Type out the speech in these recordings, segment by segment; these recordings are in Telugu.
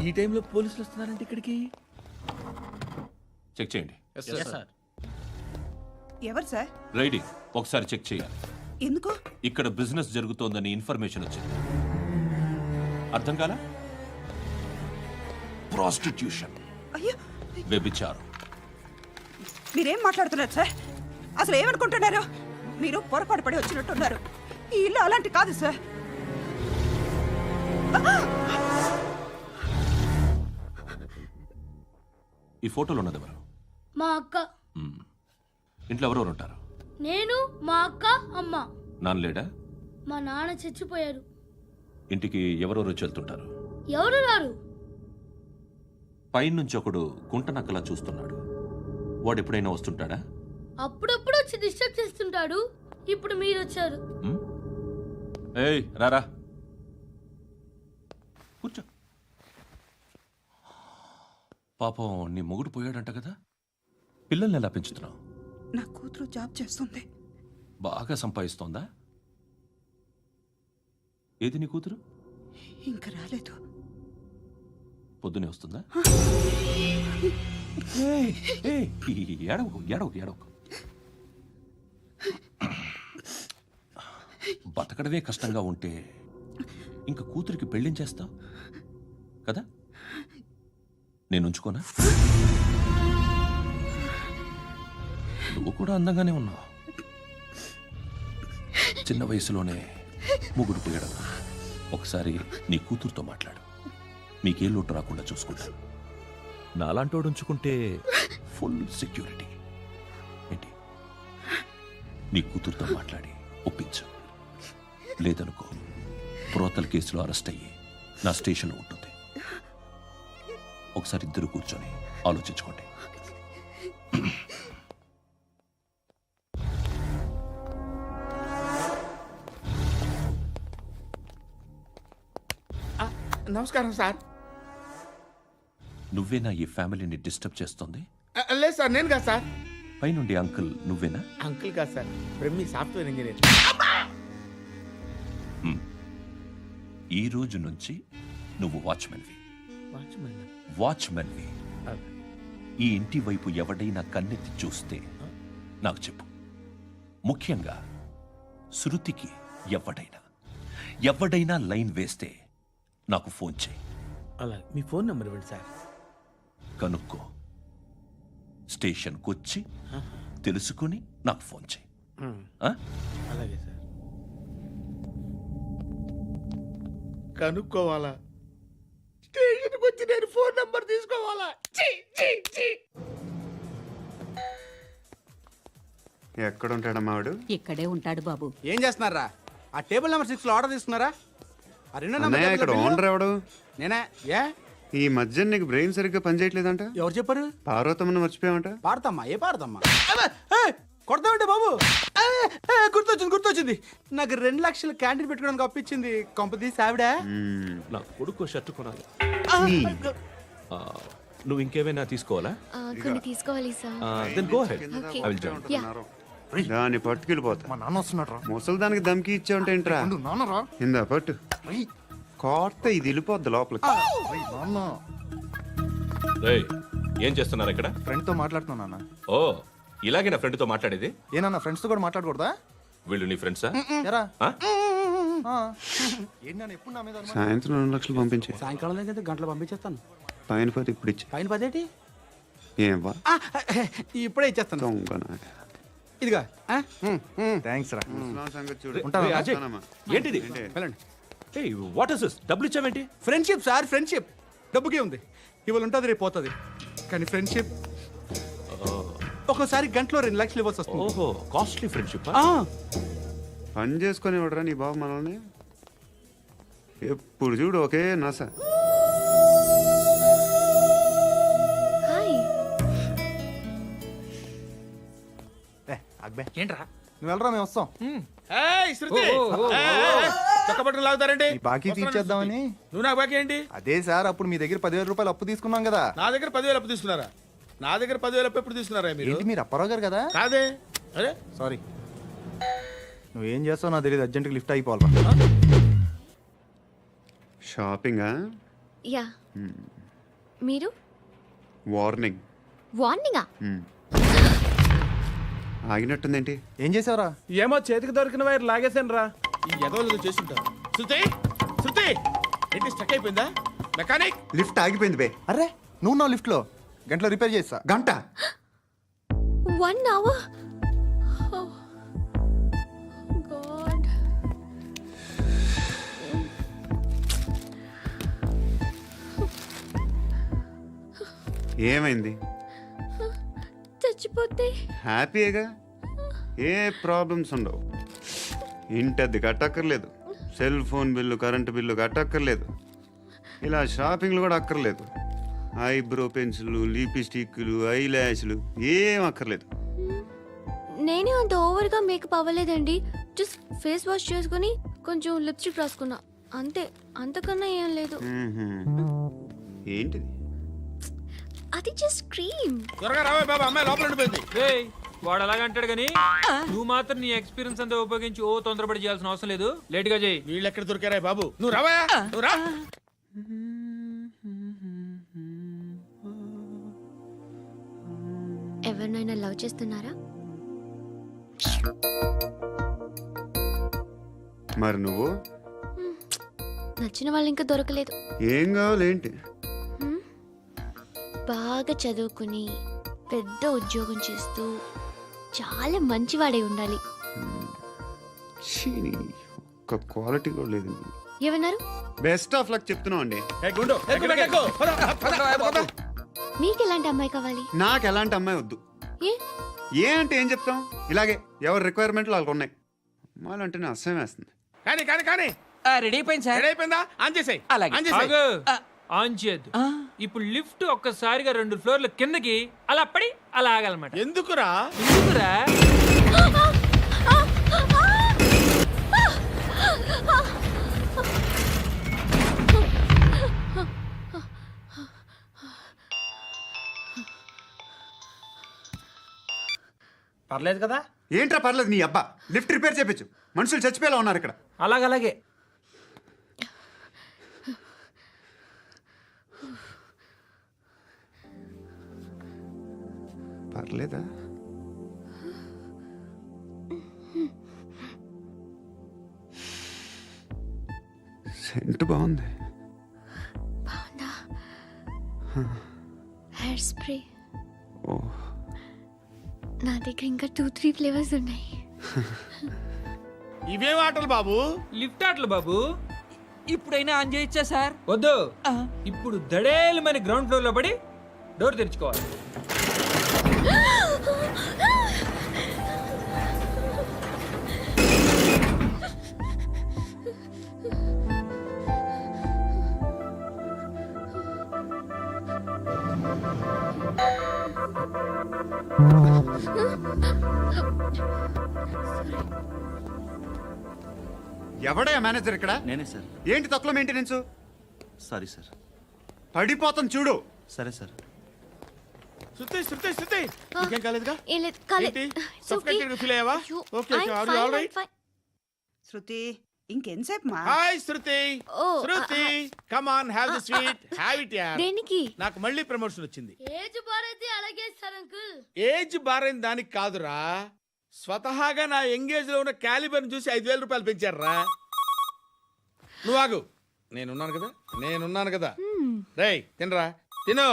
ఈ టైంలో పోలీసులు వస్తున్నారంటే ఇక్కడికి. చెక్ చేయండి. ఎవరు సార్? రైడింగ్ ఒకసారి చెక్ చేయాలి. ఎందుకు? ఇక్కడ బిజినెస్ జరుగుతోందని ఇన్ఫర్మేషన్ వచ్చింది. అర్థం కాలా? ప్రాస్టిట్యూషన్, అయ్యో, వ్యభిచారం. మీరేం మాట్లాడుతున్నారు సార్? అసలు ఏమనుకుంటున్నారు? మీరు పొరపాటు పడి వచ్చినట్టున్నారు. ఈ ఇల్లు అలాంటి కాదు సార్. ఈ ఫోటోలో ఉన్నది ఎవరు? మా అక్క. ఇంట్లో ఎవరెవరు ఉంటారు? నేను, మా అక్క, అమ్మ. నాన్న లేడా? మా నాన్న చచ్చిపోయారు. ఇంటికి ఎవరెవరు వచ్చి వెళ్తుంటారు? ఎవరు రారు. పైనుంచి ఒకడు గుంట నక్కలా చూస్తున్నాడు. వాడు ఎప్పుడైనా వస్తుంటాడా? అప్పుడప్పుడు వచ్చి డిస్టర్బ్ చేస్తుంటాడు. ఇప్పుడు మీరు వచ్చారు. ఏయ్ రారా, కూర్చో. పాపం నీ మొగుడు పోయాడంట కదా, పిల్లల్ని ఎలా పెంచుతున్నావు? నా కూతురు జాబ్ చేస్తుంది. బాగా సంపాదిస్తోందా? ఏది నీ కూతురు? ఇంకా రాలేదు. పొద్దునే వస్తుందా? ఏడవకు ఏడవకు ఏడవకు. బతకడమే కష్టంగా ఉంటే ఇంకా కూతురికి పెళ్ళించేస్తావు కదా? నేను ఉంచుకోనా? నువ్వు కూడా అందంగానే ఉన్నావు. చిన్న వయసులోనే ముగ్గురు పోయడం. ఒకసారి నీ కూతురుతో మాట్లాడు. మీకే లోటు రాకుండా చూసుకుంటాను. నాలాంటోడు ఉంచుకుంటే ఫుల్ సెక్యూరిటీ. ఏంటి? నీ కూతురుతో మాట్లాడి ఒప్పించు. లేదనుకో, ప్రోతల కేసులో అరెస్ట్ అయ్యి నా స్టేషన్లో ఉంటుంది. ఒకసారి ఇద్దరు కూర్చొని ఆలోచించుకోండి. నమస్కారం సార్. నువ్వేనా ఈ ఫ్యామిలీని డిస్టర్బ్ చేస్తుంది? లేదు సార్, నేను కాదు సార్. పైనుండి అంకుల్ నువ్వేనా? అంకుల్ కాదు సార్, బ్రహ్మి సాఫ్ట్వేర్ ఇంజనీర్. ఈ రోజు నుంచి నువ్వు వాచ్మెన్వి. వాచ్మెన్వి. ఈ ఇంటి వైపు ఎవడైనా కన్నెత్తి చూస్తే నాకు చెప్పు. ముఖ్యంగా శృతికి ఎవడైనా లైన్ వేస్తే నాకు ఫోన్ చేయి. అలా మీ ఫోన్ నెంబర్ ఇవ్వండి సార్. కనుక్కో, స్టేషన్కి వచ్చి తెలుసుకుని నాకు ఫోన్ చేయి. అలాగే సార్. కనుక్కోవాలా? స్టేషన్కి వచ్చి నేను ఫోన్ నెంబర్ తీసుకోవాలా? ఎక్కడ ఉంటాడమ్మా వాడు? ఇక్కడే ఉంటాడు బాబు. ఏం చేస్తున్నారా? ఆ టేబుల్ నెంబర్ 6 లో ఆర్డర్ తీసుకున్నారా? ఆ రెండో అన్నయ్య, నెంబర్ ఇక్కడ ఓనర్ ఎవడు? నేనే. ఏ ఈ మధ్య నీకు బ్రెయిన్ సరిగ్గా పనిచేయట్లేదంట. ఎవరు చెప్పారు? పార్వతమ్మను మర్చిపోయామంట. పాడతామ్మా? ఏ పాడతామ్మా? కొడతామంటే బాబు. గుర్తొచ్చింది. నాకు 2 లక్షలు క్యాంటీన్ పెట్టుకోవడానికి అప్పించింది కొంపదీసి ఆవిడ. నా కొడుకు షర్ట్ కొనాలి. నువ్వు ఇంకేమైనా తీసుకోవాలా? కొన్ని తీసుకోవాలి సార్. Then go ahead. కింద ఐ విల్ జాయిన్. దాన్ని పట్టుకెళ్ళిపోతా. మా నాన్న వస్తున్నాడు రా. ముసలి దానికి దమ్కి ఇచ్చావంటే ఏంట్రా? నాన్నరా. ఇందా పట్టు. కోర్త ఇది వెళ్ళిపోద్ది లోపలికి. రేయ్, ఏం చేస్తున్నారు ఇక్కడ? ఫ్రెండ్ తో మాట్లాడుతున్నా నాన్న. ఓ, ఇలాగే నా ఫ్రెండ్తో మాట్లాడేది? ఏనా ఫ్రెండ్స్ తో కూడా మాట్లాడకూడదా? వీళ్ళు నీ ఫ్రెండ్సా? ఎరా ఆ? ఏంటి ఎప్పుడు నా మీద అనుమానం? సాయంత్రం 2 లక్షలు పంపించే. సాయంకాలం దగ్గర గంటలు పంపించేస్తాను. పైన 10 ఇప్పుడు ఇచ్చే. పైన 10 ఏంటి? ఏం వా ఇప్పుడే ఇచ్చేస్తాను. దొంగనా. ఇదిగా థ్యాంక్స్ రా. ముసలాం సంగతి చూడు. ఉంటాను. ఏయ్, అజయ్, ఉంటానమ్మా. ఏంటిది? వెళ్ళండి. ఏయ్, వాట్ ఇస్ దిస్? డబ్బులు ఇచ్చావేంటి? Friendship sir, friendship. డబ్బుకే ఉంది. ఇవాళ ఉంటుంది, రేపు పోతుంది. కానీ ఫ్రెండ్షిప్ ఒక్కోసారి గంటలో 2 లక్షలు ఇవ్వాల్సి వస్తుంది. ఓహో, కాస్ట్లీ ఫ్రెండ్షిప్. పని చేసుకొని ఇవ్వడరా నీ బాబు మనల్ని? ఎప్పుడు చూడు ఒకే నస. ఏంట్రా? నువ్వు వెళ్ళరా, మేము వస్తాం. శృతి, చక్కబట్టలు లాగుతారండి. బాకీ తీర్చేద్దామని. నువ్వు నాకు బాకీ ఏంటి? అదే సార్, అప్పుడు మీ దగ్గర 10,000 రూపాయలు అప్పు తీసుకున్నాం కదా. నా దగ్గర 10,000 అప్పు తీసుకున్నారా? నా దగ్గర 10,000 అప్పు ఎప్పుడు తీసుకున్నారా మీరు? ఏంటి, మీరు అప్పారావు గారు కదా? కాదే. అరే సారీ. నువ్వేం చేస్తావు నాకు తెలియదు, అర్జెంట్గా లిఫ్ట్ అయిపోవాలి. షాపింగా? యా మీరు వార్నింగ్. వార్నింగా? ఆగినట్టుందేంటి? ఏం చేసావురా? ఏమో చేతికి దొరికిన వైర్ లాగేశాను రా. ఈ ఎదవలు చేస్తుంటారు. శృతి శృతి ఏంటి స్టక్ అయిపోయిందా? మెకానిక్ లిఫ్ట్ ఆగిపోయింది బే. అరే నువ్వు నా లిఫ్ట్ లో గంటలో రిపేర్ చేస్తా. గంట? 1 hour? Oh, God. ఏమైంది? చచ్చిపోతే హ్యాపీగా, ఏ ప్రాబ్లమ్స్ ఉండవు. ఇంటి అద్దె కట్టక్కర్లేదు, cell phone bill current bill కట్టక్కర్లేదు, ఇలా షాపింగ్లు కూడా అక్కర్లేదు. ఐబ్రో పెన్సిల్లు, లిప్స్టిక్లు, ఐ ల్యాష్లు ఏం అక్కర్లేదు. నేనే అంత ఓవర్గా మేకప్ అవ్వలేదండి. జస్ట్ ఫేస్ వాష్ చేసుకుని కొంచెం లిప్స్టిక్ రాసుకున్నా అంతే, అంతకన్నా ఏం లేదు. ఏంటిది? అది జస్ట్ క్రీమ్. త్వరగా రావే బాబా, అమ్మాయి లోపల ఉండిపోయింది. వాడు అలాగంటాడు కానీ నువ్వు మాత్రం నీ ఎక్స్పీరియన్స్ అంతా ఉపయోగించి ఓ తొందరపడి చేయాల్సిన అవసరం లేదు. లేట్ గా చేయి. వీళ్ళు ఎక్కడ దొరికారా బాబు? నువ్వు రావా, నువ్వు రా. ఎవరినైనా లవ్ చేస్తున్నారా? మరి నువ్వు? నచ్చిన వాళ్ళు ఇంకా దొరకలేదు. ఏం కావాలేంటి? బాగా చదువుకుని పెద్ద ఉద్యోగం చేస్తూ చాలా మంచివాడే ఉండాలి. ఒక్క క్వాలిటీ కూడా లేదు. ఏమన్నారు? బెస్ట్ ఆఫ్ లక్ చెప్తున్నావు అండి. గుండు ఎక్కు. పద. మీకు ఎలాంటి అమ్మాయి కావాలి? నాకు ఎలాంటి అమ్మాయి వద్దు. ఏ ఏ అంటే ఏం చెప్తాం, ఇలాగే ఎవరి రిక్వైర్మెంట్లు వాళ్ళకు ఉన్నాయి. అమ్మాయిలు అంటేనే అసహ్యం వేస్తుంది. కానీ రెడీ అయిపోయింది సార్. రెడీ అయిపోయిందా? ఆన్ చేసేయ్. అలాగే. ఆన్ చేసేయ్. ఆగు. ఆన్ చేయద్దు. ఇప్పుడు లిఫ్ట్ ఒక్కసారిగా 2 ఫ్లోర్ల కిందకి అలా పడి అలా ఆగాలన్నమాట. ఎందుకురా? ఎందుకురా? పర్లేదు కదా? ఏంట్రా పర్లేదు నీ అబ్బా. లిఫ్ట్ రిపేర్ చేయించు, మనుషులు చచ్చిపోయేలా ఉన్నారు ఇక్కడ. అలాగే. పర్లేదా? సెంట్ బాగుంది. బాగుందా? Hair spray. ఓ, నా దగ్గర ఇంకా 2-3 ఫ్లేవర్స్ ఉన్నాయి. ఇవేం ఆటలు బాబు? లిఫ్ట్ ఆటలు బాబు. ఇప్పుడైనా ఆన్ చేయొచ్చా సార్? వద్దు. ఇప్పుడు దడేలు మన గ్రౌండ్ ఫ్లోర్ లో పడి డోర్ తెరుచుకోవాలి. ఎవడయ్యా మేనేజర్ ఇక్కడ? నేనే సార్. ఏంటి తక్కువ మెయింటెనెన్స్? Sorry sir. పడిపోతాం చూడు. సరే సార్. శృతి నీకేం కాలేదుగా? ఏం లేదు, కాలేదు. ఏంటి? It's okay. Suffocated feel అయ్యావా? అయ్యో, Okay, I'm are you fine, all I'm right? fine. శృతి ఇంకెంతసేపు మా? Hi Shruti. Oh, Shruti come on, have the sweet, have it యార్. దేనికి? నాకు మళ్ళీ ప్రమోషన్ వచ్చింది. ఏజ్ బారైతే అలాగే సార్ అంకుల్. ఏజ్ బారైన దానికి కాదురా, స్వతహాగా నా ఎంగేజ్ లో ఉన్న క్యాలిబర్ చూసి 5,000 రూపాయలు పెంచారా. నువ్వు ఆగు, నేనున్నాను కదా. రేయ్ తినరా, తిను.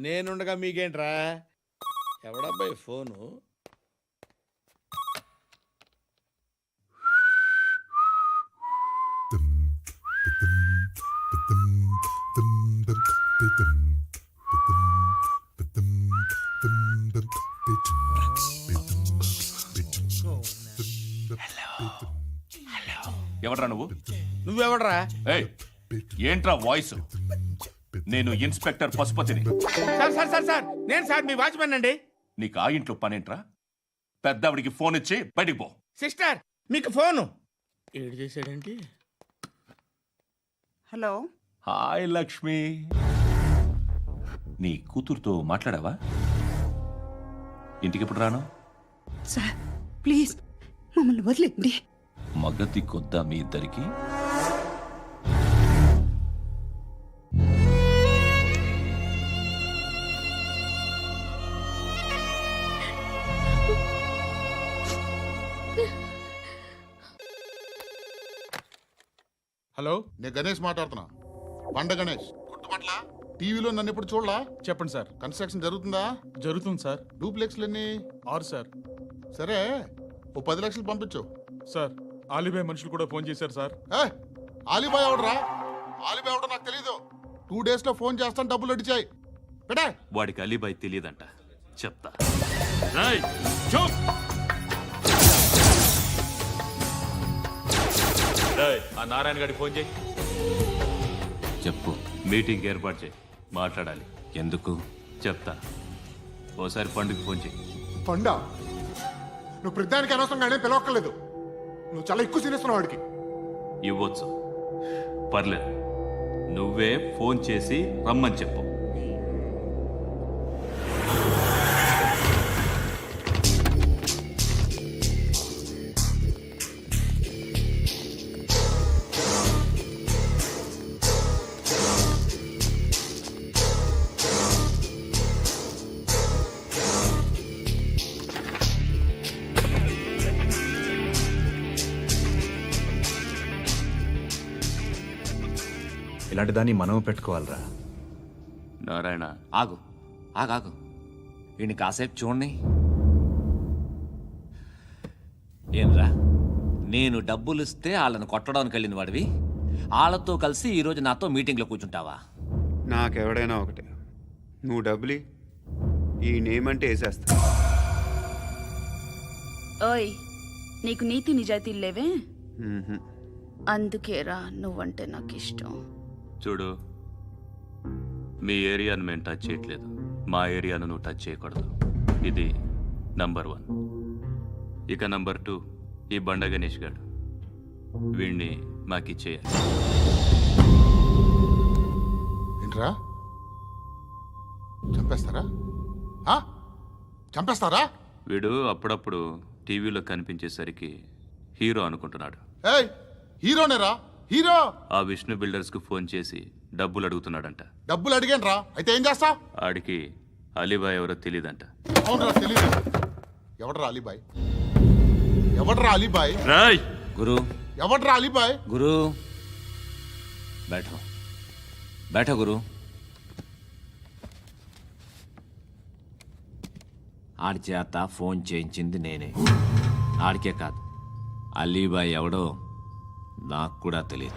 నేనుండగా మీకేంట్రా? ఎవడబ్బాయి ఫోను? ఎవడ్రా నువ్వు? నువ్వెవడరా? ఏయ్, ఏంట్రా వాయిస్? నేను ఇన్స్పెక్టర్ పశుపతిని. సార్ నేను సార్ మీ వాచ్మెన్ అండి. నీకు ఆ ఇంట్లో పనేంట్రా? పెద్దవిడికి ఫోన్ ఇచ్చి బయటికి పో. సిస్టర్ మీకు ఫోను. ఏడు చేశాడేంటి? హలో. హాయ్ లక్ష్మి. నీ కూతురుతో మాట్లాడావా? ఇంటికి ఎప్పుడు రాను? సార్ ప్లీజ్ మమ్మల్ని వదిలేండి. మగతి కొద్దా మీ ఇద్దరికి? హలో, నేను గణేష్ మాట్లాడుతున్నా. బండ గణేష్ గుర్తుపట్ల టీవీలో నన్ను ఎప్పుడు చూడలా? చెప్పండి సార్. కన్స్ట్రక్షన్ జరుగుతుందా? జరుగుతుంది సార్. డూప్లెక్స్లు ఎన్ని? 6 సార్. సరే, ఓ 10 లక్షలు పంపించు. సార్, ఆలిబాయ్ మనుషులు కూడా ఫోన్ చేశారు సార్. ఆలిబాయ్ ఎవడరా? ఆలిబాయ్ ఎవడో నాకు తెలీదు. 2 days లో ఫోన్ చేస్తాను, డబ్బులు అడిచాయి పెడే. వాడికి అలీబాయ్ తెలియదంట, చెప్తా. రేయ్, చూప్. రేయ్, ఆ నారాయణ గారికి ఫోన్ చేయి. చెప్పు. మీటింగ్ ఏర్పాటు చేయి, మాట్లాడాలి. ఎందుకు చెప్తా. ఓసారి పండుగ ఫోన్ చేయి. పండా నువ్వు ప్రతిదానికి అనవసరంగానే పిలవక్కర్లేదు. నువ్వు చాలా ఎక్కువ సీనిస్తున్నావు వాడికి. ఇవ్వచ్చు, పర్లేదు. నువ్వే ఫోన్ చేసి రమ్మని చెప్పు. ఇలాంటి దాన్ని మనం పెట్టుకోవాలరా. నారాయణ, ఆగు ఆగాగు, వీడిని కాసేపు చూడండి. ఏంరా, నేను డబ్బులు ఇస్తే వాళ్ళని కొట్టడానికి వెళ్ళిన వాడివి, వాళ్ళతో కలిసి ఈరోజు నాతో మీటింగ్లో కూర్చుంటావా? నాకెవడైనా ఒకటే. నువ్వు డబ్బులి, ఈ నేమ్ అంటే వేసేస్తా. ఓయ్, నీకు నీతి నిజాయితీలు లేవే, మ్మ్హ్మ్. అందుకేరా నువ్వంటే నాకు ఇష్టం. చూడు, మీ ఏరియాను మేము టచ్ చేయట్లేదు, మా ఏరియాను నువ్వు టచ్ చేయకూడదు. ఇది నంబర్ 1. ఇక నంబర్ 2, ఈ బండ గణేష్ గారు. వీణ్ణి మాకిచ్చేయాలి. ఏంట్రా, చంపేస్తారా? చంపేస్తారా? వీడు అప్పుడప్పుడు టీవీలో కనిపించేసరికి హీరో అనుకుంటున్నాడు. ఏయ్, హీరోనేరా, హీరో. ఆ విష్ణు బిల్డర్స్కు ఫోన్ చేసి డబ్బులు అడుగుతున్నాడంట. డబ్బులు అడిగాను రా, అయితే ఏం చేస్తా? ఆడికి అలీబాయ్ ఎవరో తెలియదంట. అవునరా, తెలీదు. ఎవడరా అలీబాయ్? ఎవడరా అలీబాయ్? రాయ్ గురు, ఎవడరా అలీబాయ్? గురు, बैठो बैठो గురు. ఆడి చేత ఫోన్ చేయించింది నేనే. ఆడికే కాదు, అలీబాయ్ ఎవడో నాకు కూడా తెలియదు.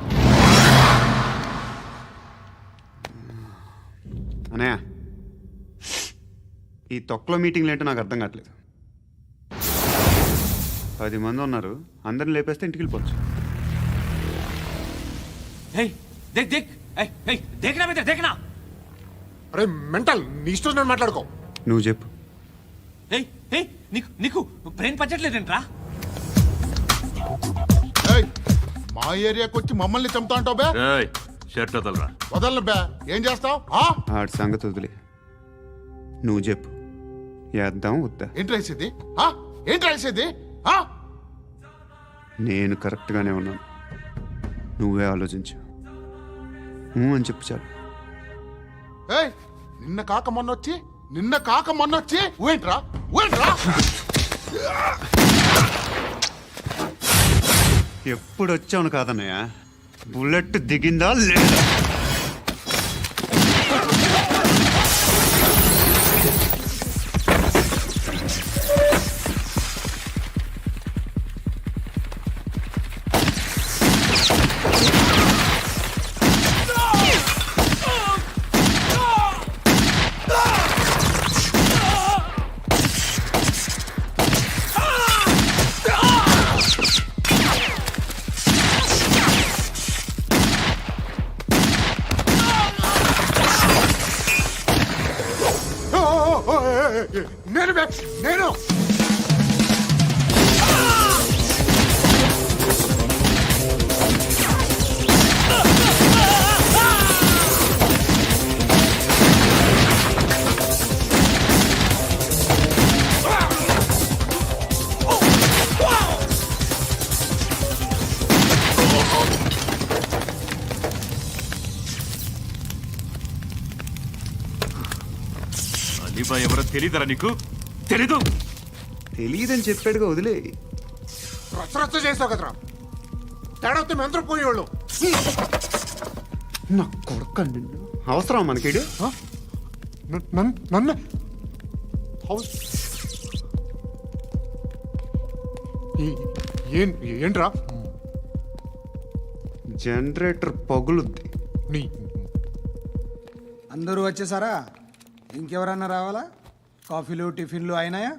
అనయ్య, ఈ తొక్కలో మీటింగ్లు ఏంటో నాకు అర్థం కావట్లేదు. 10 మంది ఉన్నారు, అందరిని లేపేస్తే ఇంటికి వెళ్ళిపోవచ్చు. దేక్ దేక్, దేఖనా బేటా, దేఖనా. అరే మెంటల్, నీ ఇష్టం నేను మాట్లాడుకో. నువ్వు చెప్పు. నీకు నీకు బ్రెయిన్ పచ్చట్లేదంట్రా? ఏయ్, మా ఏరియాకి వచ్చి మమ్మల్ని చంపుతా అంటావు బే? రాయ్, షర్ట్ వదలరా. వదలను బే. ఏం చేస్తావు? ఆడి సంగతి వదిలే, నువ్వు చెప్పు. వేద్దాం వద్దా? ఏంటి రాసేది? ఏంటి రాసేది? నేను కరెక్ట్గానే ఉన్నాను, నువ్వే ఆలోచించు. అని చెప్పు చాలు. ఏయ్, నిన్న కాక మొన్నొచ్చి ఊయంట్రా. ఎప్పుడు వచ్చావును కాదన్నయ్య, బుల్లెట్ దిగిందా లేదా? నేను అలీబాయ్ ఎవరో తెలీదరా నీకు? తెలీదు? తెలియదని చెప్పాడుగా, వదిలే. రచ్చ చేసావు కదరా. తేడా వస్తే మెంతరం పోయేవాళ్ళు. నా కొడుకు అవసరం మనకిడు. నన్ను హౌస్ ఏంట్రా జనరేటర్ పగులుద్ది. నీ అందరూ వచ్చేసారా? ఇంకెవరన్నా రావాలా? కాఫీలు టిఫిన్లు అయినాయా?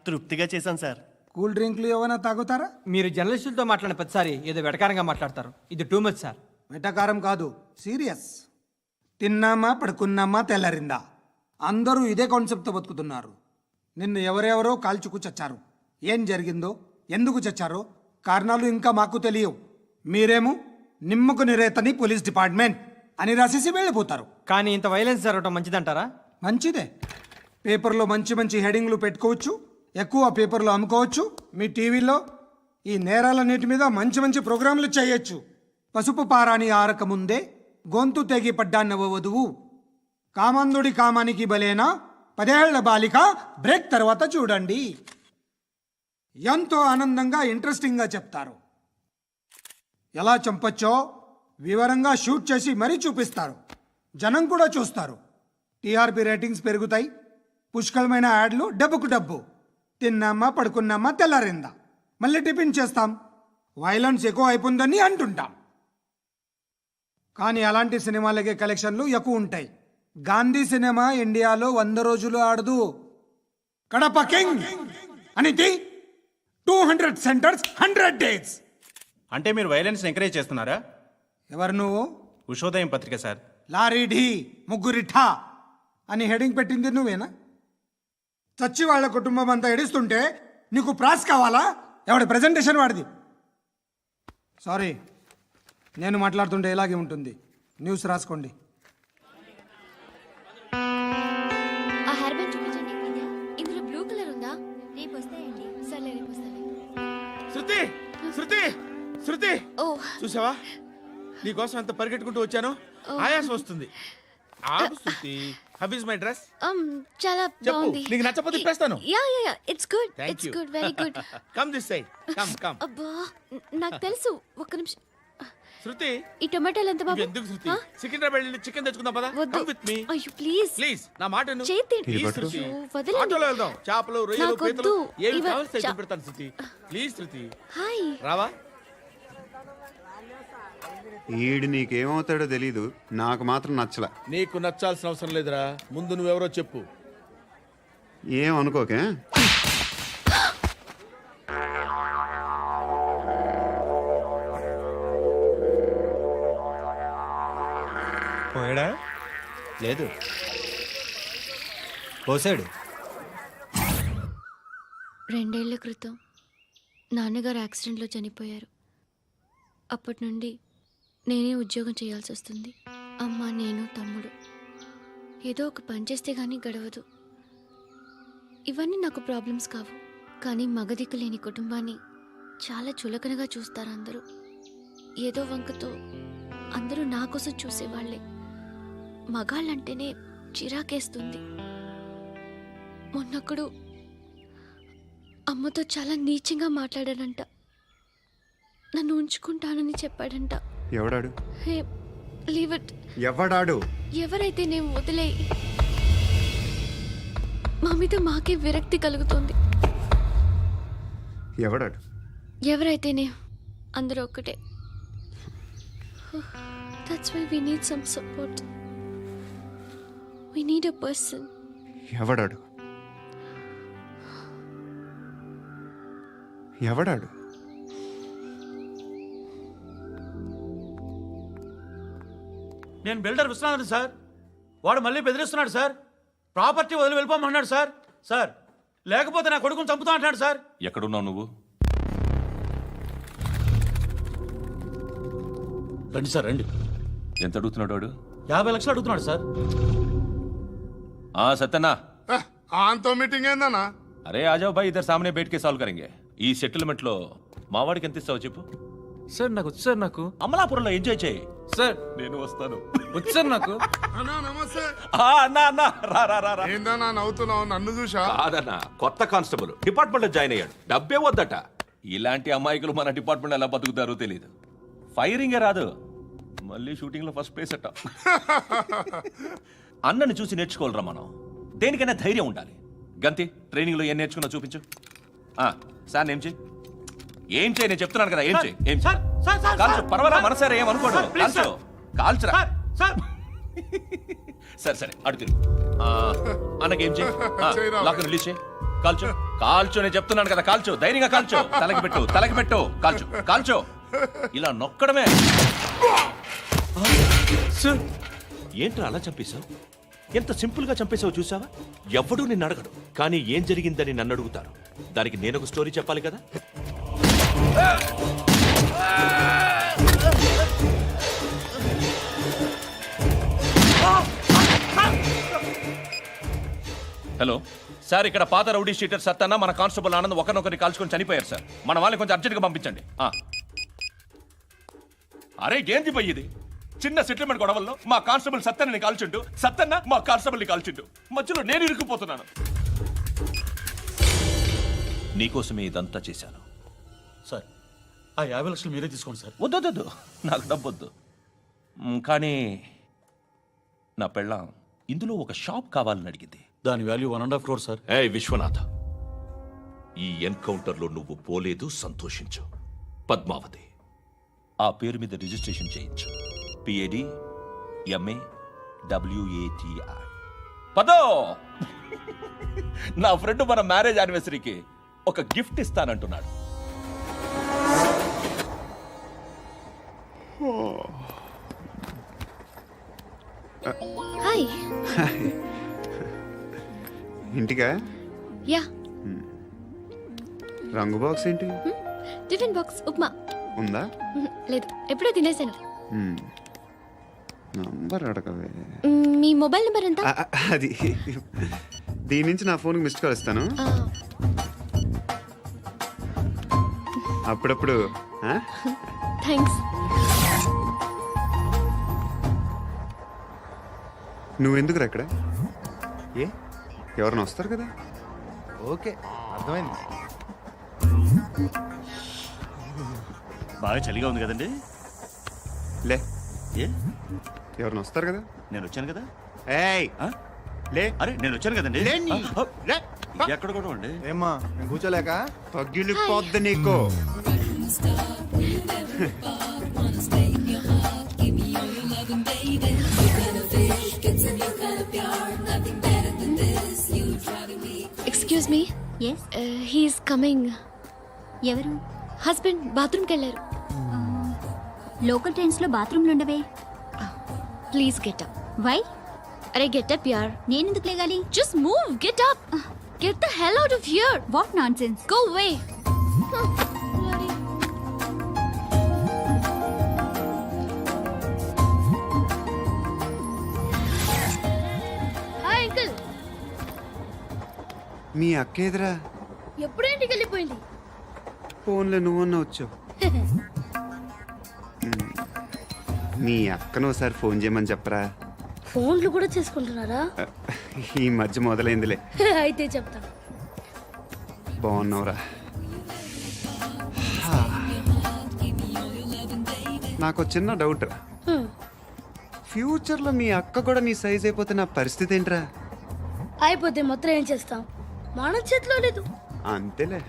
తృప్తిగా చేశాను సార్. కూల్ డ్రింక్లు ఏమైనా తాగుతారా? మీరు జర్నలిస్టులతో మాట్లాడిన ప్రతిసారి ఏదో వెటకారంగా మాట్లాడతారు. ఇది టూ మచ్ సార్. వెటకారం కాదు, సీరియస్. తిన్నామా పడుకున్నామా తెల్లరిందా, అందరూ ఇదే కాన్సెప్ట్తో బతుకుతున్నారు. నిన్ను ఎవరెవరో కాల్చుకు చచ్చారు. ఏం జరిగిందో, ఎందుకు చచ్చారో కారణాలు ఇంకా మాకు తెలియవు. మీరేమో నిమ్మకు నిరేతని పోలీస్ డిపార్ట్మెంట్ అని రాసేసి వెళ్ళిపోతారు. కానీ ఇంత వైలెన్స్ జరగడం మంచిదంటారా? మంచిదే. పేపర్లో మంచి మంచి హెడింగ్లు పెట్టుకోవచ్చు, ఎక్కువ పేపర్లు అమ్ముకోవచ్చు. మీ టీవీలో ఈ నేరాలన్నిటి మీద మంచి మంచి ప్రోగ్రాంలు చేయొచ్చు. పసుపు పారాని ఆరక ముందే గొంతు తెగి పడ్డాన్నవ వధువు, కామందుడి కామానికి బలేనా 10 ఏళ్ల బాలిక బ్రేక్ తర్వాత చూడండి. ఎంతో ఆనందంగా ఇంట్రెస్టింగ్గా చెప్తారు. ఎలా చంపచ్చో వివరంగా షూట్ చేసి మరీ చూపిస్తారు. జనం కూడా చూస్తారు. టీఆర్పీ రేటింగ్స్ పెరుగుతాయి. పుష్కలమైన యాడ్లు, డబ్బుకు డబ్బు. తిన్నామా పడుకున్నామా తెల్లారిందా, మళ్ళీ టిఫిన్ చేస్తాం. వైలెన్స్ ఎక్కువ అయిపోయిందని అంటుంటాం. కానీ అలాంటి సినిమాలకే కలెక్షన్లు ఎక్కువ ఉంటాయి. గాంధీ సినిమా ఇండియాలో 100 రోజులు ఆడదు. కడప కింగ్ అనితి 200 సెంటర్స్ 100 డేస్. అంటే మీరు వైలెన్స్ ఎంకరేజ్ చేస్తున్నారా? ఎవరు నువ్వు? ఉషోదయం పత్రిక సార్. లారీ ఢీ ముగ్గురిఠా అని హెడింగ్ పెట్టింది నువ్వేనా? చచ్చి వాళ్ళ కుటుంబం అంతా ఎడుస్తుంటే నీకు ప్రాస్ కావాలా? ఎవడి ప్రజెంటేషన్ వాడిది. సారీ, నేను మాట్లాడుతుంటే ఇలాగే ఉంటుంది. న్యూస్ రాసుకోండి. ఆ హెయిర్ బ్యాండ్ చూపించండి. ఇందులో బ్లూ కలర్ ఉందా? రేపు వస్తాయండి. సర్లే, రేపు వస్తాలే. శృతి శృతి శృతి, ఓ చూసావా నీకోసం ఎంత పరిగెట్టుకుంటూ వచ్చాను. ఆయాసం వస్తుంది. ఆగు Shruti. How is my dress? చాలా చెప్పు. బాగుంది. నీకు నచ్చకపోతే తిప్పేస్తాను. Yeah yeah yeah, it's good. Thank it's you. Good, very good. Come this side. Come come. అబ్బా, నాకు తెలుసు. ఒక్క నిమిషం. శృతి, ఈ టొమాటోలు ఎంత బాబు? ఎందుకు శృతి? సికింద్రాబాద్ వెళ్ళి చికెన్ తెచ్చుకుందాం పదా. వద్దు. Come with me. అయ్యో ప్లీజ్ ప్లీజ్ నా మాట విను. చేతి Please, శృతి. వదలండి. ఆటోలో వెళ్దాం. చేపలు, రొయ్యలు, నాకు పీతలు వద్దు. ఏమి ఇవ- కావాలి చా- పెడతాను శృతి. Please Shruti. హాయ్. రావా? ఈడు నీకేమవుతాడో తెలీదు, నాకు మాత్రం నచ్చలా. నీకు నచ్చాల్సిన అవసరం లేదురా. ముందు నువ్వెవరో చెప్పు. ఏం అనుకోకే. పోయాడా? లేదు, పోసాడు. 2 ఏళ్ల క్రితం నాన్నగారు యాక్సిడెంట్లో చనిపోయారు. అప్పటి నుండి నేనే ఉద్యోగం చేయాల్సి వస్తుంది. అమ్మ, నేను, తమ్ముడు ఏదో ఒక పని చేస్తే కానీ గడవదు. ఇవన్నీ నాకు ప్రాబ్లమ్స్ కావు. కానీ మగదిక్కు లేని కుటుంబాన్ని చాలా చులకనగా చూస్తారు అందరూ. ఏదో వంకతో అందరూ నా కోసం చూసేవాళ్లే. మగాళ్ళంటేనే చిరాకేస్తుంది. మొన్నప్పుడు అమ్మతో చాలా నీచంగా మాట్లాడాడంట. నన్ను ఉంచుకుంటానని చెప్పాడంట. ఎవడాడు? హే, లీవ్ ఇట్. ఎవడాడు? ఎవరైతే నేను వదిలే. మా మీద మాకే విరక్తి కలుగుతుంది. ఎవడాడు? ఎవరైతేనే అందరూ ఒక్కటే. That's why we need some support. We need a person. ఎవడాడు? ఎవడాడు? నేను బిల్డర్ విశ్వనాథన్ సార్. వాడు మళ్ళీ బెదిరిస్తున్నాడు సార్. ప్రాపర్టీ వదిలి వెళ్ళిపోమన్నాడు సార్. సార్, లేకపోతే నా కొడుకుని చంపుతా అంటున్నాడు సార్. ఎక్కడున్నావు నువ్వు? రండి సార్, రండి. ఎంత అడుగుతున్నాడు వాడు? 50 లక్షలు అడుగుతున్నాడు సార్. సత్యనా, ఆంతో మీటింగ్ ఏందన్నా? అరే ఆజావ్ భాయ్, ఇద్దరు సామనే బయట కే సాల్వ్ కరెంగే. ఈ సెటిల్మెంట్ లో మావాడికి ఎంత ఇస్తావు చెప్పు. సార్ నాకు వచ్చు సార్. నాకు అమలాపురంలో ఎంజాయ్ చేయి సార్. నేను వస్తాను. వచ్చు సార్ నాకు. అన్నా నమస్తే. అన్నా అన్నా, రా రా రా రా. ఏందన్నా నవ్వుతున్నావు? నన్ను చూసా? కాదన్నా, కొత్త కానిస్టేబుల్ డిపార్ట్మెంట్ లో జాయిన్ అయ్యాడు. డబ్బే వద్దట. ఇలాంటి అమాయకులు మన డిపార్ట్మెంట్ ఎలా బతుకుతారో తెలియదు. ఫైరింగే రాదు, మళ్ళీ షూటింగ్లో ఫస్ట్ ప్లేస్ అట్ట. అన్నని చూసి నేర్చుకోవాలరా మనం. దేనికైనా ధైర్యం ఉండాలి. గంతి ట్రైనింగ్లో ఏం నేర్చుకున్నా చూపించు. సార్ ఏం చేయి, ఏం చేయి, నేను చెప్తున్నాను కదా, ఏం చేయి, ఏం చేయి. కాల్చు, పర్వాలా, మనసారా ఏమనుకోడు, కాల్చు, కాల్చురా. సరే సరే అడు తిరుగు. అన్నకేం చేయి, లాక్ రిలీజ్ చేయి, కాల్చు, కాల్చు, నేను చెప్తున్నాను కదా, కాల్చు, ధైర్యంగా కాల్చు, తలకి పెట్టు, తలకి పెట్టు, కాల్చు, కాల్చు, ఇలా నొక్కడమే. సార్ ఏంట్రా అలా చంపేశావు? ఎంత సింపుల్ గా చంపేశావు చూసావా? ఎవ్వడూ నిన్ను అడగడు, కానీ ఏం జరిగిందని నన్ను అడుగుతారు. దానికి నేను ఒక స్టోరీ చెప్పాలి కదా. హలో సార్, ఇక్కడ పాత రౌడీ షీటర్ సత్తన్న మన కానిస్టేబుల్ ఆనంద్ ఒకరినొకరిని కాల్చుకొని చనిపోయారు సార్. మన వాళ్ళని కొంచెం అర్జెంట్గా పంపించండి. అరే ఏంది పోయి ఇది? చిన్న సెటిల్మెంట్ గొడవల్లో మా కానిస్టేబుల్ సత్తన్నని కాల్చుంటూ, సత్తన్న మా కానిస్టేబుల్ని కాల్చుంటూ, మధ్యలో నేను ఇరుక్కుపోతున్నాను. నీకోసమే ఇదంతా చేశాను సార్. ఆ 50 లక్షలు మీరే తీసుకోండి సార్. వద్దొద్దు, నాకు డబ్బొద్దు. కానీ నా పెళ్ళాం ఇందులో ఒక షాప్ కావాలని అడిగింది. దాని వాల్యూ 1.5 crore సార్. ఏ విశ్వనాథ, ఈ ఎన్కౌంటర్లో నువ్వు పోలేదు, సంతోషించు. పద్మావతి ఆ పేరు మీద రిజిస్ట్రేషన్ చేయించు. PAD MA WATI. పదో, నా ఫ్రెండ్ మన మ్యారేజ్ యానివర్సరీకి ఒక గిఫ్ట్ ఇస్తానంటున్నాడు. హాయ్. ఇంటికా? యా. రంగు బాక్స్ ఏంటి? Tiffin box upma. ఉందా? లేదు, ఎప్పుడో తినేసాను. నంబర్ అడగవే. మీ మొబైల్ నెంబర్ ఎంత? అది దీని నుంచి నా ఫోన్కి మిస్డ్ కాల్ ఇస్తాను. అప్పుడప్పుడు. థ్యాంక్స్. నువ్వెందుకు అక్కడ? ఏ ఎవరైనా వస్తారు కదా. ఓకే, అర్థమైంది. బాగా చలిగా ఉంది కదండి. లే, ఏ ఎవరైనా వస్తారు కదా. నేను వచ్చాను కదా. ఏయ్ లే. అరే నేను వచ్చాను కదండి. లే. ఎక్కడ కూడా అండి. ఏమ్మా నేను కూర్చోలేక? పగిలిపోద్ది నీకు. Excuse me. Yes. He's coming. ఎవరు? హస్బెండ్ బాత్రూమ్కి వెళ్ళారు. లోకల్ ట్రైన్స్ లో బాత్రూమ్లు ఉండవే. Please get up. వై? అరే గెట్ అప్ యార్. నేనెందుకు లేగాలి? Just move, get up. Get the hell out of here. What nonsense. Go away. Hi uncle. మీ అక్క ఎదురా? ఎప్పుడు ఇంటికి వెళ్ళిపోయింది? ఫోన్లో నువ్వన్నా వచ్చావు. మీ అక్కను ఒకసారి ఫోన్ చేయమని చెప్పరా. ఫోన్లు కూడా చేసుకుంటున్నారా? ఈ మధ్య మొదలైందిలే. అయితే చెప్తా. బాగున్నావురా. నాకు చిన్న డౌట్. ఫ్యూచర్లో మీ అక్క కూడా నీ సైజ్ అయిపోతే నా పరిస్థితి ఏంట్రా? అయిపోతే మొత్తం ఏం చేస్తాం? మన చేతిలో లేదు. అంతేలే.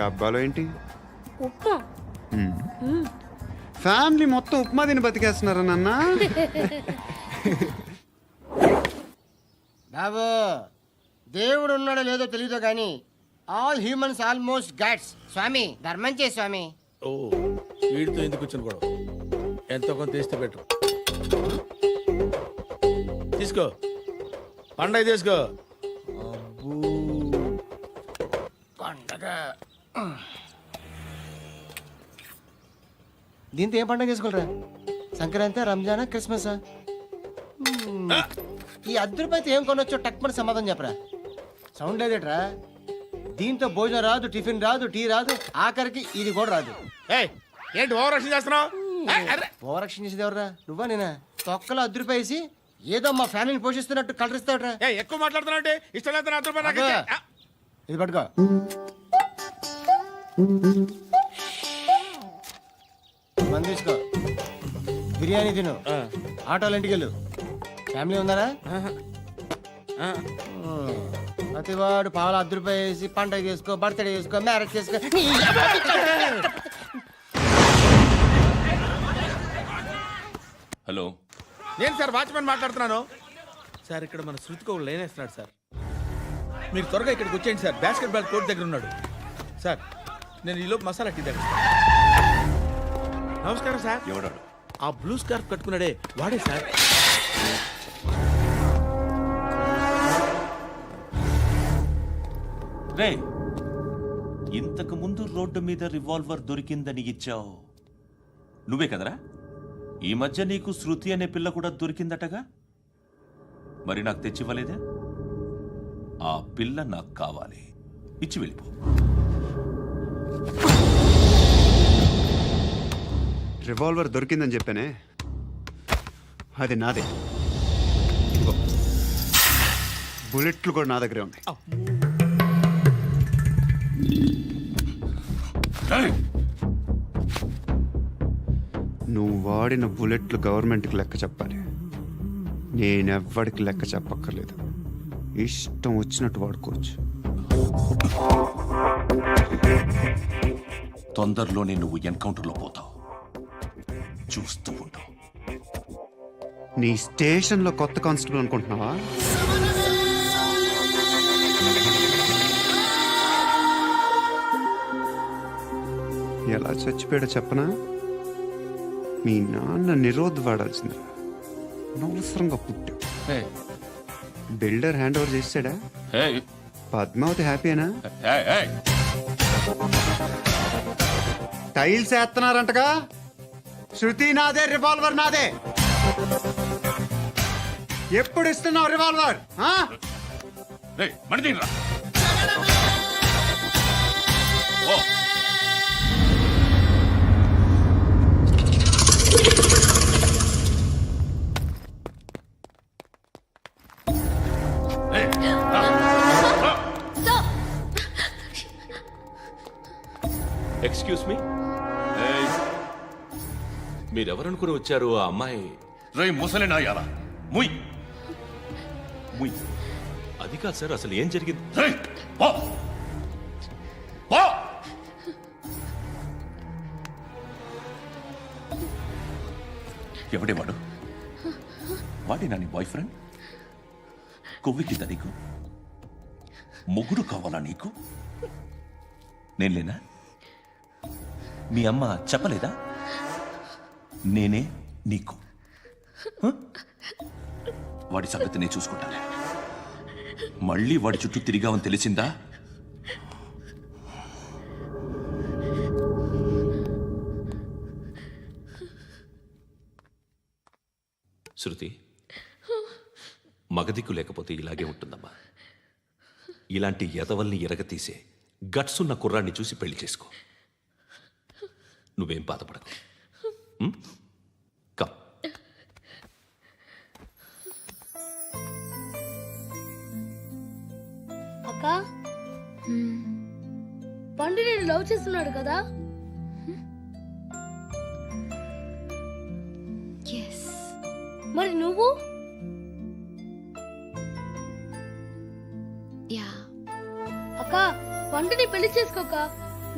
డబ్బాలో ఏంటి? ఉప్మా. ఫ్యామిలీ మొత్తం ఉప్మా తిని బతికేస్తున్నారా నాన్న? బాబు, దేవుడు ఉన్నాడో లేదో తెలియదు కానీ ఆల్ హ్యూమన్స్ ఆల్మోస్ట్ గాడ్స్. స్వామి ధర్మం చే స్వామి. ఓ వీడితో ఎందుకు వచ్చిన గొడవ? ఎంతో కొంత తీస్తే పెట్టు. తీసుకో, పండగ తీసుకో. పండగ. దీంతో ఏం పండగ చేసుకోలేరా? సంక్రాంతి, రంజానా, క్రిస్మసా? ఈ ₹10 ఏం కొనొచ్చో టక్మని సమాధానం చెప్పరా. సౌండ్ లేదేట్రా? దీంతో భోజనం రాదు, టిఫిన్ రాదు, టీ రాదు, ఆఖరికి ఇది కూడా రాదు. ఏంటి ఓవర్ యాక్షన్ చేస్తున్నావు? ఓవరాక్షన్ చేసేది ఎవరా? నువ్వా నేనా? తొక్కలో ₹10 వేసి ఏదో మా ఫ్యామిలీని పోషిస్తున్నట్టు కలరిస్తావుట్రా. ఎక్కువ మాట్లాడుతున్నా ఇష్టం లేదు. ఇది పట్టుకో. మంది తీసుకో. బిర్యానీ తిను ఆటోలు ఇంటికి వెళ్ళు ఫ్యామిలీ ఉన్నారా ప్రతివాడు పావులు ₹10 వేసి పండగ చేసుకో బర్త్డే చేసుకో మ్యారేజ్ చేసుకో హలో నేను సార్ వాచ్మెన్ మాట్లాడుతున్నాను సార్. ఇక్కడ మన శృతికో లేనేస్తున్నాడు సార్. మీరు త్వరగా ఇక్కడికి వచ్చేయండి సార్. బాస్కెట్ బాల్ కోర్ట్ దగ్గర ఉన్నాడు సార్. నేను ఈలోపు మసాలా టీ దగ్గర. నమస్కారం సార్. ఎవడాడు? ఆ బ్లూ స్కార్ఫ్ కట్టుకున్నాడే వాడే సార్. రే, ఇంతకు ముందు రోడ్డు మీద రివాల్వర్ దొరికిందని ఇచ్చావు నువ్వే కదరా? ఈ మధ్య నీకు శృతి అనే పిల్ల కూడా దొరికిందటగా, మరి నాకు తెచ్చివ్వలేదే? ఆ పిల్ల నాకు కావాలి, ఇచ్చి వెళ్ళిపో. రివాల్వర్ దొరికిందని చెప్పానే, అది నాదే. ఇదిగో, బుల్లెట్లు కూడా నా దగ్గరే ఉన్నాయి. నువ్వు వాడిన బుల్లెట్లు గవర్నమెంట్కి లెక్క చెప్పాలి. నేనెవ్వడికి లెక్క చెప్పక్కర్లేదు. ఇష్టం వచ్చినట్టు వాడుకోవచ్చు. తొందరలోనే నువ్వు ఎన్కౌంటర్లో పోతావు, చూస్తూ ఉంటావు. నీ స్టేషన్లో కొత్త కానిస్టేబుల్ అనుకుంటున్నావా? ఎలా చచ్చిపోయాడో చెప్పనా? మీ నాన్న నిరోధ్ వాడాల్సింది, అనవసరంగా పుట్టావు. బిల్డర్ హ్యాండ్ ఓవర్ చేసాడా? పద్మావతి హ్యాపీనా? టైల్స్ వేస్తున్నారంటగా. శృతి నాదే, రివాల్వర్ నాదే. ఎప్పుడు ఇస్తున్నావు రివాల్వర్? ఎక్స్క్యూజ్ మీ, మీరెవరనుకుని వచ్చారు? ఆ అమ్మాయి రై ముసలి నాయాల ముయ్ ముయ్. అది కాదు సార్, అసలు ఏం జరిగింది? ఎవడే వాడు? వాడేనా నీ బాయ్ ఫ్రెండ్? కొవ్వికిందా నీకు? మొగుడు కావాలా నీకు? నేను లేనా? మీ అమ్మ చెప్పలేదా నేనే నీకు? వాడి సంగతి నేను చూసుకుంటాను. మళ్ళీ వాడి చుట్టూ తిరిగావని తెలిసిందా? శృతి, మగదిక్కు లేకపోతే ఇలాగే ఉంటుందమ్మా. ఇలాంటి ఎదవల్ని ఎరగతీసే గట్స్ ఉన్న కుర్రాన్ని చూసి పెళ్లి చేసుకో. నువ్వేం బాధపడకు. కమ్. అక్క, పండు నేను లవ్ చేస్తున్నాడు కదా? మరి నువ్వు? అక్క, పండుని పెళ్లి చేసుకోక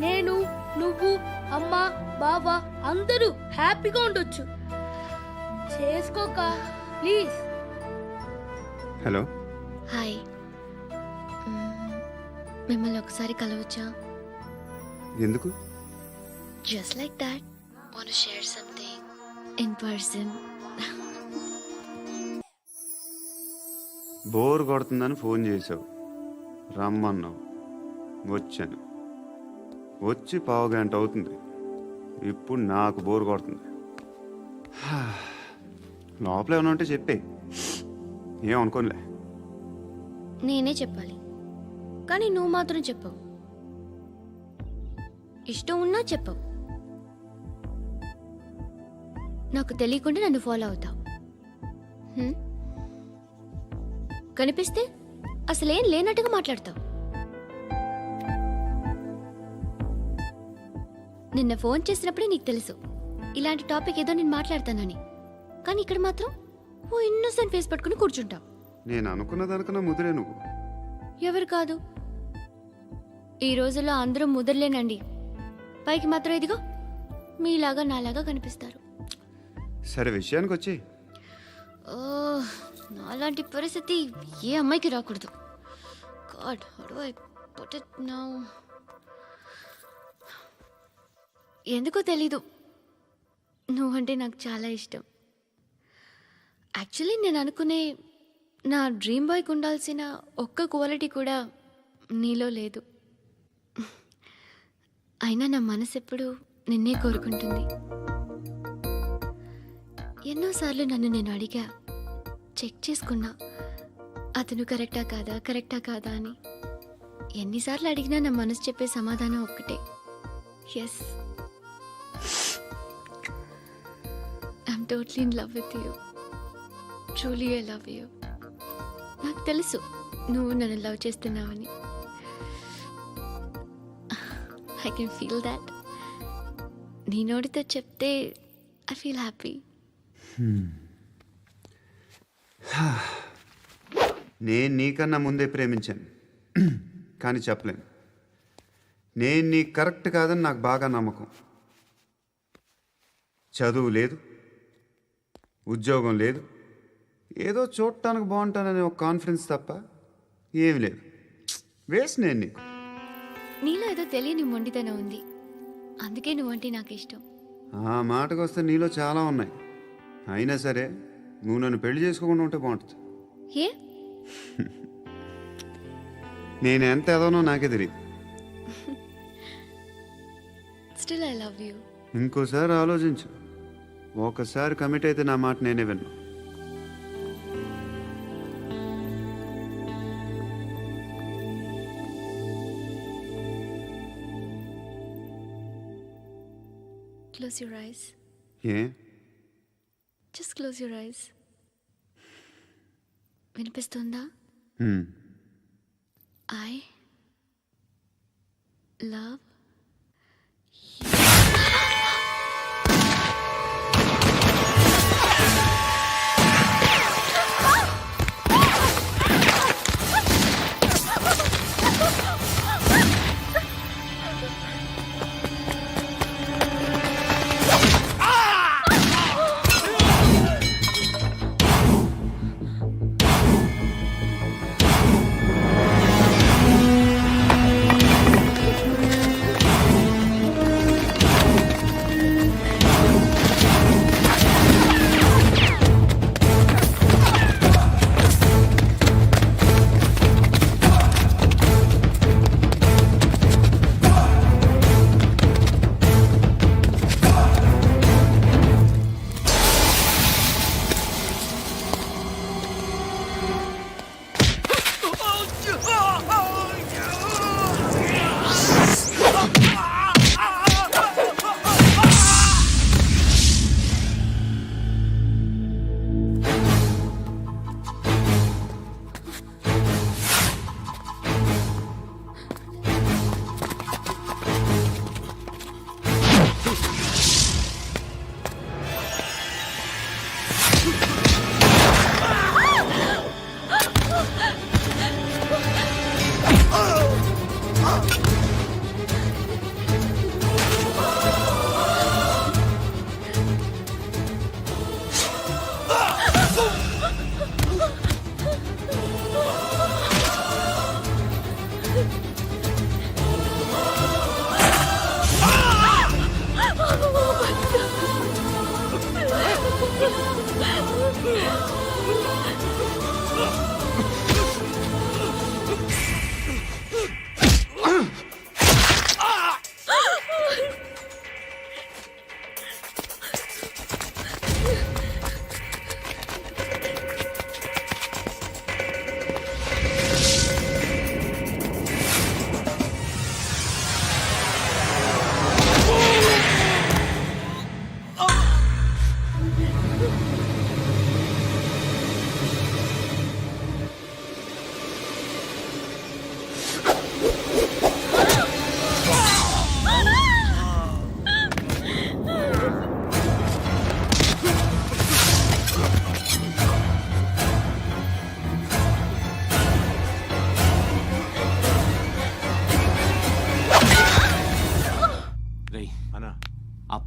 నేను, నువ్వు, అమ్మ, బావ అందరూ హ్యాపీగా ఉండొచ్చు. చేసుకోక ప్లీజ్. Hello, hi. మిమ్మల్ని ఒకసారి కలవచ్చా? ఎందుకు? Just like that. Want to share something in person. Bore కొడుతుందని ఫోన్ చేసావు, రమ్మన్నావు, వచ్చాను. వచ్చి 1/2 గంట అవుతుంది. ఇప్పుడు నాకు బోర్ కొడుతుంది. లోపల ఏమైనా ఉంటే చెప్పే, ఏమనుకోనిలే. నేనే చెప్పాలి, కానీ నువ్వు మాత్రం చెప్పవు. ఇష్టం ఉన్నా చెప్పవు. నాకు తెలియకుండా నన్ను ఫాలో అవుతావు. కనిపిస్తే అసలేం లేనట్టుగా మాట్లాడతావు. నిన్న ఫోన్ చేసినప్పుడే నీకు తెలుసు ఇలాంటి టాపిక్ ఏదో నేను మాట్లాడతానని. కానీ ఇక్కడ మాత్రం ఓ ఇన్నోసెంట్ ఫేస్ పట్టుకుని కూర్చుంటావు. నేను అనుకున్న దానికన్నా ముదిరే నువ్వు. ఎవరు కాదు, ఈ రోజుల్లో అందరూ ముదరలేనండి. పైకి మాత్రం ఇదిగో మీలాగా నాలాగా కనిపిస్తారు. సరే విషయానికి వచ్చి ఓ, నాలాంటి పరిస్థితి ఏ అమ్మాయికి రాకూడదు. God, how do I put it now? ఎందుకో తెలీదు, నువ్వంటే నాకు చాలా ఇష్టం. యాక్చువల్లీ నేను అనుకునే నా డ్రీమ్ బాయ్కి ఉండాల్సిన ఒక్క క్వాలిటీ కూడా నీలో లేదు. అయినా నా మనసు ఎప్పుడు నిన్నే కోరుకుంటుంది. ఎన్నోసార్లు నన్ను నేను అడిగా, చెక్ చేసుకున్నా అతను కరెక్టా కాదా అని. ఎన్నిసార్లు అడిగినా నా మనసు చెప్పే సమాధానం ఒక్కటే, yes, I'm totally in love with you. Truly I love you. నాకు తెలుసు నువ్వు నన్ను లవ్ చేస్తున్నావని. I can feel that. నీ నోటితో చెప్తే ఐ ఫీల్ హ్యాపీ. నేను నీకన్నా ముందే ప్రేమించాను, కానీ చెప్పలేను. నేను నీకు కరెక్ట్ కాదని నాకు బాగా నమ్మకం. చదువు లేదు, ఉద్యోగం లేదు, ఏదో చూడటానికి బాగుంటాననే ఒక కాన్ఫిడెన్స్ తప్ప ఏమి లేదు. వేస్ట్ నేను నీకు. నీలో ఏదో తెలియని మొండితనం ఉంది, అందుకే నువ్వంటే నాకు ఇష్టం. ఆ మాటకు వస్తే నీలో చాలా ఉన్నాయి. అయినా సరే నువ్వు నన్ను పెళ్లి చేసుకోకుండా ఉంటే బాగుంటుంది. ఏ? నేను ఎంత ఎదవనో నాకే తెలియదు. Still I love you. ఇంకోసారి ఆలోచించు. ఒకసారి కమిట్ అయితే నా మాట నేనే విన్నా. Close your eyes. A? Just close your eyes. వినిపిస్తుందా? I love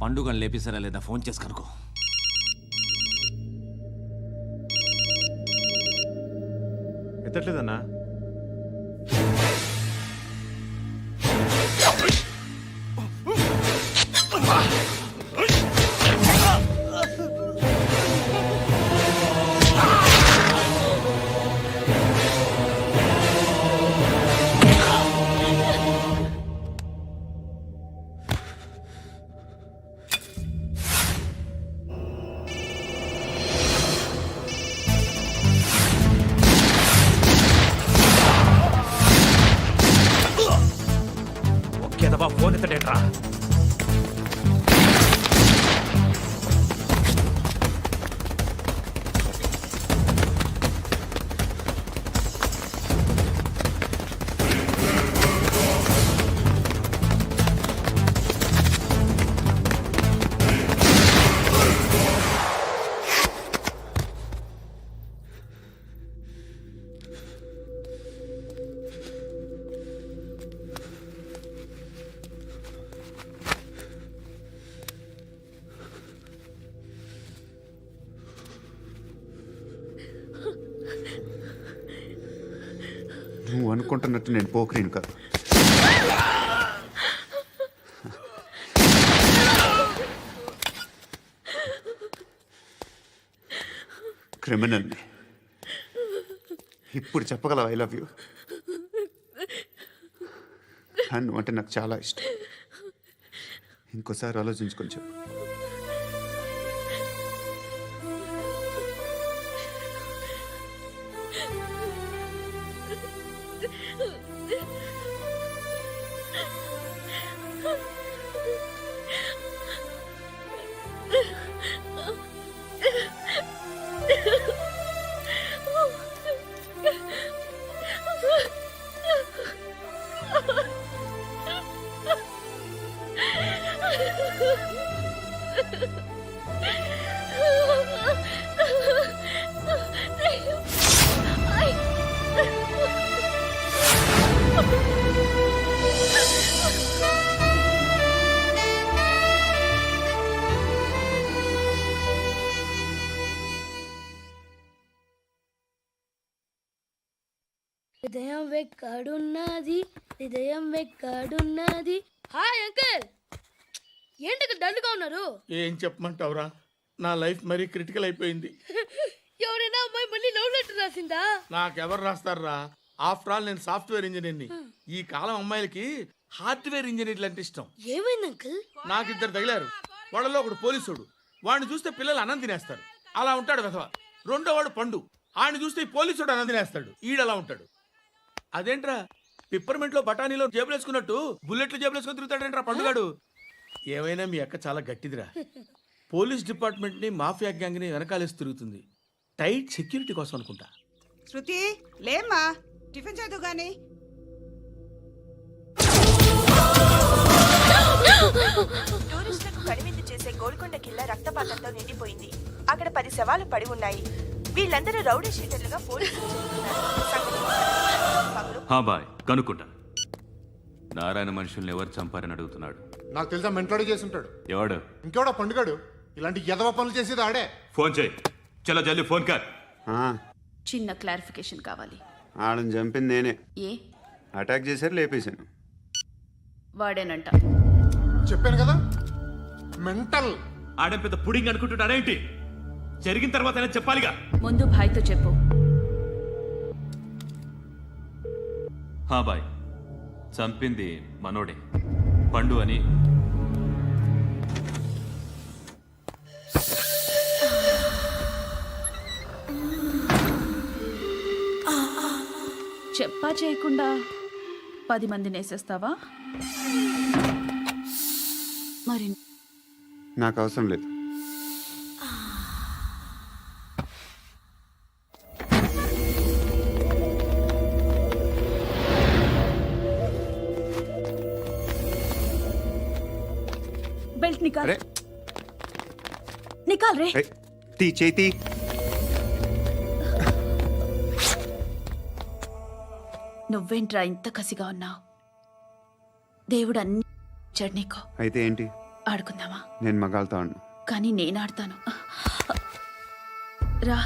పండుగను లేపేసారా లేదా ఫోన్ చేసి కనుకో. ఎత్తట్లేదన్నా. ఒకేదవా ఫోన్ ఎత్తడేట్రా. నువ్వు అనుకుంటున్నట్టు నేను పోకరీను కాదు. క్రిమినల్ని. ఇప్పుడు చెప్పగలవు ఐ లవ్ యూ. నువ్వు అంటే నాకు చాలా ఇష్టం. ఇంకోసారి ఆలోచించుకొని చెప్పు. హృదయం వెక్కడున్నది, హృదయం వెక్కడున్నది. హాయ్ అంకుల్, ఏంటి డల్గా ఉన్నారు? ఏం చెప్పమంటావురా, నా లైఫ్ మరీ క్రిటికల్ అయిపోయింది. ఎవరైనా అమ్మాయి మళ్ళీ లవ్ లెటర్ రాసిందా? నాకెవరు రాస్తారా? ఆఫ్టర్ ఆల్ నేను సాఫ్ట్వేర్ ఇంజనీర్ని. ఈ కాలం అమ్మాయిలకి హార్డ్వేర్ ఇంజనీర్లు అంటే ఇష్టం. ఏమైంది అంకుల్? నాకు ఇద్దరు తగిలారు. వాళ్ళలో ఒకడు పోలీసుడు. వాడిని చూస్తే పిల్లలు అన్నం తినేస్తారు, అలా ఉంటాడు వెధవ. రెండో వాడు పండు. ఆయన చూస్తే ఈ పోలీసుడు అన్నం తినేస్తాడు, ఈడలా ఉంటాడు. అదేంట్రా పిప్పర్మెంట్ లో బఠానీలో జేబులు వేసుకున్నట్టు బుల్లెట్లు జేబులు వేసుకుని తిరుగుతాడేంట్రా పండుగాడు. ఏమైనా మీ అక్క చాలా గట్టిదిరా. పోలీస్ డిపార్ట్మెంట్ ని మాఫియా గ్యాంగ్ ని వెనకాలేసి తిరుగుతుంది. టైట్ సెక్యూరిటీ కోసం అనుకుంటా. శృతి లేమ్మా, టిఫిన్ చేద్దు గాని. టూరిస్టులకు కనువిందు చేసే గోల్కొండ కిల్లా రక్తపాతంతో నిండిపోయింది. అక్కడ 10 శవాలు పడి ఉన్నాయి. వీళ్ళందరూ రౌడీ షీటర్లుగా పోలీసులు బాయ్ కనుక్కుంటా. నారాయణ మనుషుల్ని ఎవరు చంపారని అడుగుతున్నాడు. నాకు తెలుసా మెంటలాడి చేసి ఉంటాడు. ఎవడు? ఇంకెవడా పండుగాడు. ఇలాంటి ఎదవ పనులు చేసేది ఆడే. ఫోన్ చేయి. చలో జల్దీ ఫోన్ కర్. చిన్న క్లారిఫికేషన్ కావాలి. ఆడని చంపింది నేనే. ఏ అటాక్ చేశారు, లేపేశాను. వాడేనంట. చెప్పాను కదా మెంటల్. ఆడే పెద్ద పుడింగ్ అనుకుంటున్నాడేంటి? జరిగిన తర్వాత చెప్పాలిగా. ముందు భాయ్తో చెప్పు. బాయ్ చంపింది మనోడే, పండు అని. చెప్పా చేయకుండా 10 మందిని వేసేస్తావా? మరి నాకు అవసరం లేదు. బెల్ట్ నికాల్. నికాల్ రే. తీ చేతి. నువ్వేంట్రా ఇంత కసిగా ఉన్నావు? దేవుడు అన్ని ఇచ్చాడు నీకు. అయితే ఏంటి? ఆడుకుందామా? నేను మగాళ్ళతో ఆడను. కానీ నేను ఆడతాను. రా.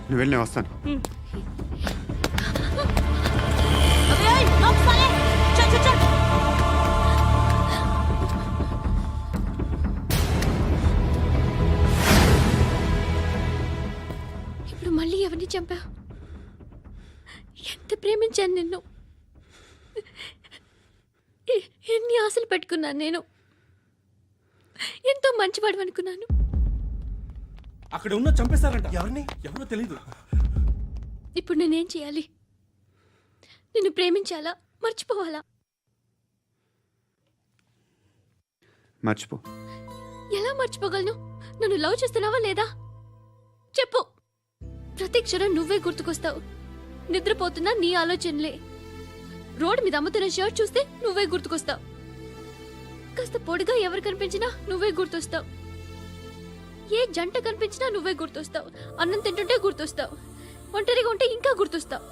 నువ్వు వెళ్ళి నేను వస్తాను. ఇప్పుడు మళ్ళీ ఎవరిని చంపా? ఎంత ప్రేమించాను నిన్ను, ఎన్ని ఆశలు పెట్టుకున్నాను నేను. ఎంతో మంచివాడు అనుకున్నాను. అక్కడ ఉన్న చంపేశారంట. ఎవరిని? ఎవరో తెలీదు. ఇప్పుడు నేనేం చేయాలి? నిన్ను ప్రేమించాలా, మర్చిపోవాలా? మర్చిపో. ఎలా మర్చిపోగలను? నన్ను లవ్ చేస్తున్నావా లేదా చెప్పు. ప్రతి క్షణం నువ్వే గుర్తుకొస్తావు. నిద్రపోతున్నా నీ ఆలోచనలే. రోడ్డు మీద అమ్ముతున్న షర్ట్ చూస్తే నువ్వే గుర్తుకొస్తావు. కాస్త పొడిగా ఎవరు కనిపించినా నువ్వే గుర్తొస్తావు. ఏ జంట కనిపించినా నువ్వే గుర్తొస్తావు. అన్నం తింటుంటే గుర్తొస్తావు. ఒంటరిగా ఉంటే ఇంకా గుర్తొస్తావు.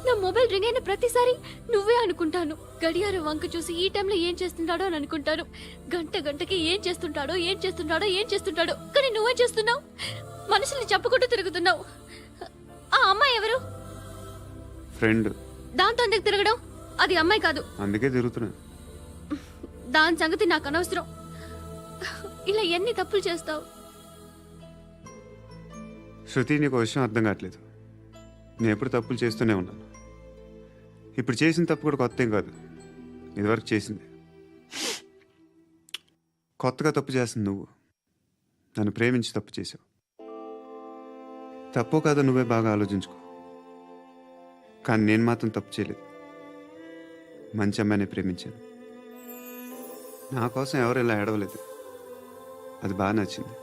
నా మొబైల్ రింగ్ అయిన ప్రతిసారి నువ్వే అనుకుంటాను. గడియారం వంక చూసి ఈ టైంలో ఏం చేస్తుంటాడో అని అనుకుంటాను. గంట గంటకి ఏం చేస్తుంటాడో కానీ నువ్వే చేస్తున్నావు. మనుషుల్ని చెప్పుకుంటూ తిరుగుతున్నావు. ఆ అమ్మాయి ఎవరు? ఫ్రెండ్. దాంతో ఎందుకు తిరగడం? అది అమ్మాయి కాదు. అందుకే తిరుగుతున్నా. దాని సంగతి నాకు అనవసరం. ఇలా ఎన్ని తప్పులు చేస్తావు? శృతి, నీకు విషయం అర్థం కావట్లేదు. నేను ఎప్పుడు తప్పులు చేస్తూనే ఉన్నాను. ఇప్పుడు చేసిన తప్పు కూడా కొత్త ఏం కాదు, ఇదివరకు చేసింది. కొత్తగా తప్పు చేస్తుంది నువ్వు. నన్ను ప్రేమించి తప్పు చేసావు. తప్పో కాదో నువ్వే బాగా ఆలోచించుకో. కానీ నేను మాత్రం తప్పు చేయలేదు. మంచి అమ్మాయిని ప్రేమించాను. నా కోసం ఎవరు ఇలా ఏడవలేదు. అది బాగా నచ్చింది.